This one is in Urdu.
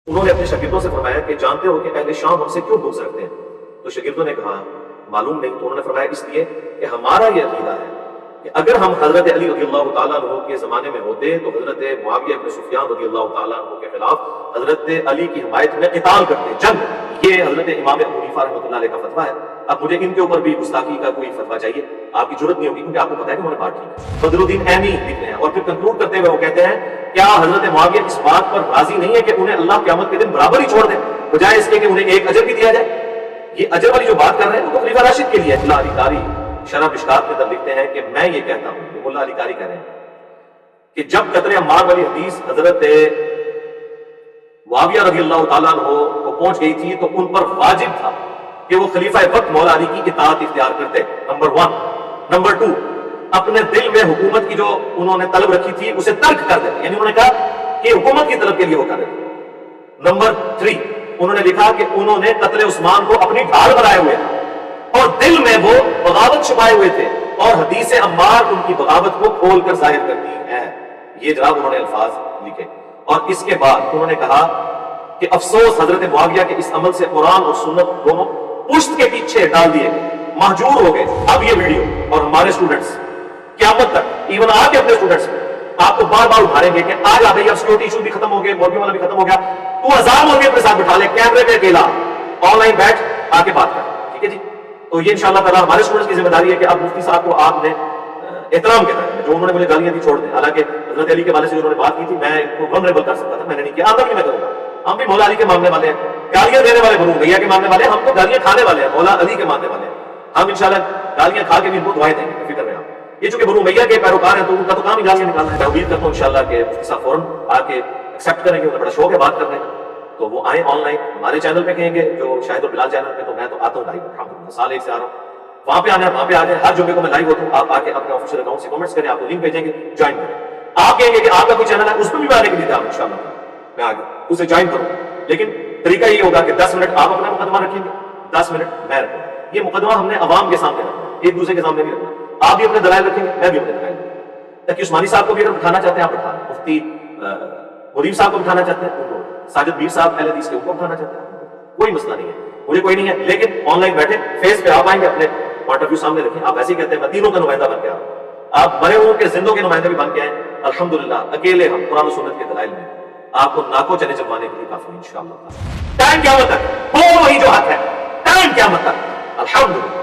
انہوں نے اپنے شاگردوں سے فرمایا کہ جانتے ہو کہ اہل شام ہم سے کیوں بغض رکھتے ہیں؟ تو شاگردوں نے کہا معلوم نہیں. تو انہوں نے فرمایا اس لیے کہ ہمارا یہ عقیدہ ہے کہ اگر ہم حضرت علی رضی اللہ تعالیٰ عنہ کے زمانے میں ہوتے تو حضرت معاویہ بن سفیان رضی اللہ تعالیٰ عنہ کے خلاف حضرت علی کی حمایت میں قتال کرتے جنگ. یہ حضرت امام ابو حنیفہ رحمۃ اللہ علیہ کا فتویٰ ہے. اب مجھے ان کے اوپر بھی گستاخی کا کوئی فتویٰ چاہیے، آپ کی ضرورت نہیں ہوگی کیونکہ آپ کو پتہ ہے کہ انہوں نے بات کی. بدر الدین ایمی لکھتے ہیں اور پھر کنکلوڈ کرتے ہوئے وہ کہتے ہیں کیا حضرت معاویہ اس بات پر راضی نہیں ہے کہ انہیں اللہ قیامت کے دن برابر ہی چھوڑ دے بجائے اس کے کہ انہیں ایک اجر بھی دیا جائے؟ یہ اجر والی جو بات کر رہے ہیں وہ تو خلیفہ راشد کے لیے. اللہ علی قاری شرح مشکات کے اندر لکھتے ہیں کہ میں یہ کہتا ہوں کہ اللہ علی قاری کہہ رہے ہیں کہ جب قتل عمار والی حدیث حضرت معاویہ رضی اللہ تعالیٰ عنہ کو پہنچ گئی تھی تو ان پر واجب تھا کہ وہ خلیفہ وقت مولا علی کی اطاعت اختیار کرتے. نمبر 1. نمبر 2, اپنے دل میں حکومت کی جو انہوں نے طلب رکھی تھی اسے ترک کر دیتے، یعنی انہوں نے کہا کہ حکومت کی طلب کے لیے وہ کر دیتے. نمبر 3, انہوں نے لکھا کہ انہوں نے قتل عثمان کو اپنی ڈھال بنائے ہوئے تھے اور دل میں وہ بغاوت چھپائے ہوئے تھے اور حدیث عمار ان کی بغاوت کو کھول کر ظاہر کرتی ہے. یہ جناب انہوں نے الفاظ لکھے. اور اس کے بعد انہوں نے کہا کہ افسوس حضرت معاویہ کے اس عمل سے قرآن اور سنت دونوں پشت کے پیچھے ڈال دیے گئے، محجور ہو گئے. اب یہ ویڈیو اور ہمارے اسٹوڈنٹس قیامت تک ایون آپ کے اپنے اسٹوڈنٹس آپ کو بار بار اٹھاریں گے کہ آج آ گئی، اب سیکورٹی ایشو بھی ختم ہو گئے، مولوی والا بھی ختم ہو گیا، تو 1000 مولوی اپنے ساتھ بٹھا لے، کیمرے پہ اکیلا آن لائن بیٹھ آ کے بات کر. ٹھیک ہے جی. تو یہ انشاءاللہ تعالیٰ ہمارے اسٹوڈنٹس کی ذمہ داری ہے کہ اب مفتی صاحب کو آپ نے احترام کے طرح جو انہوں نے مجھے گالیاں دی چھوڑ دیں. حالانکہ حضرت علی کے والے سے جو انہوں نے بات کی تھی میں ان کو ونریبل کر سکتا تھا، میں نے نہیں کیا، آگے بھی میں کروں گا. ہم بھی مولا علی کے ماننے والے ہیں، گالیاں دینے والے بنو بھیا کے ماننے والے ہیں، ہم تو گالیاں کھانے والے ہیں، مولا علی کے ماننے والے ہیں. ہم انشاءاللہ گالیاں کھا کے بھی ان کو دعائیں دیں گے، فکر میں آپ. یہ چونکہ بنو بھیا کے پیروکار ہیں تو ان کا تو کام ہی گالیاں نکالنا ہے. میں امید کرتا ہوں انشاءاللہ کہ مفتی صاحب فوراً آ کے ایکسیپٹ کریں گے، انہیں بڑا شوق ہے بات کرنے کا. تو وہ آئیں آن لائن ہمارے چینل پہ کہیں گے جو شاہد اور بلال چینل پہ، تو میں تو آتا ہوں لائیو الحمدللہ، سال 1 سے آ رہا ہوں. وہاں پہ آنا ہے، وہاں پہ آ جائیں. ہر جمعے کو میں لائیو ہوتا ہوں، آپ آ کے اپنے آفیشیل اکاؤنٹ سے کمنٹس کریں، آپ کو لنک بھیجیں گے، جوائن کریں. آپ کہیں گے کہ آپ کا کوئی چینل ہے اس پہ بھی میں آنے کے لیے تیار ہوں انشاءاللہ، میں آگے اسے جوائن کروں. لیکن طریقہ یہ ہوگا کہ 10 منٹ آپ اپنا مقدمہ رکھیں گے، 10 منٹ میں رکھوں گا. یہ مقدمہ ہم نے عوام کے سامنے رکھنا ہے، ایک دوسرے کے سامنے نہیں رکھنا. آپ بھی اپنے دلائل رکھیں گے، میں بھی اپنے دلائل رکھوں گا. تاکہ عثمانی صاحب کو بھی اگر بٹھانا چاہتے ہیں آپ بٹھا لیں، مفتی مدیر صاحب کو بٹھانا چاہتے ہیں ان کو، ساجد میر صاحب اہل حدیث کے ان کو بٹھانا چاہتے ہیں، کوئی مسئلہ نہیں ہے، مجھے کوئی نہیں ہے. لیکن آن لائن بیٹھے فیس پہ آپ آئیں گے، اپنے پوائنٹ آف ویو سامنے رکھیں. آپ ایسے ہی کہتے ہیں میں تینوں کا نمائندہ بن کے آ رہا ہوں، آپ مرے ہوں کہ زندوں کے نمائندے بھی بن کے آئیں. الحمدللہ اکیلے ہم قرآن و سنت کے دلائل میں آپ کو ناکو چنے چبوانے کے لیے کافی انشاءاللہ. ٹائم قیامت تک وہ وہی جو حق ہے، ٹائم قیامت تک الحمدللہ.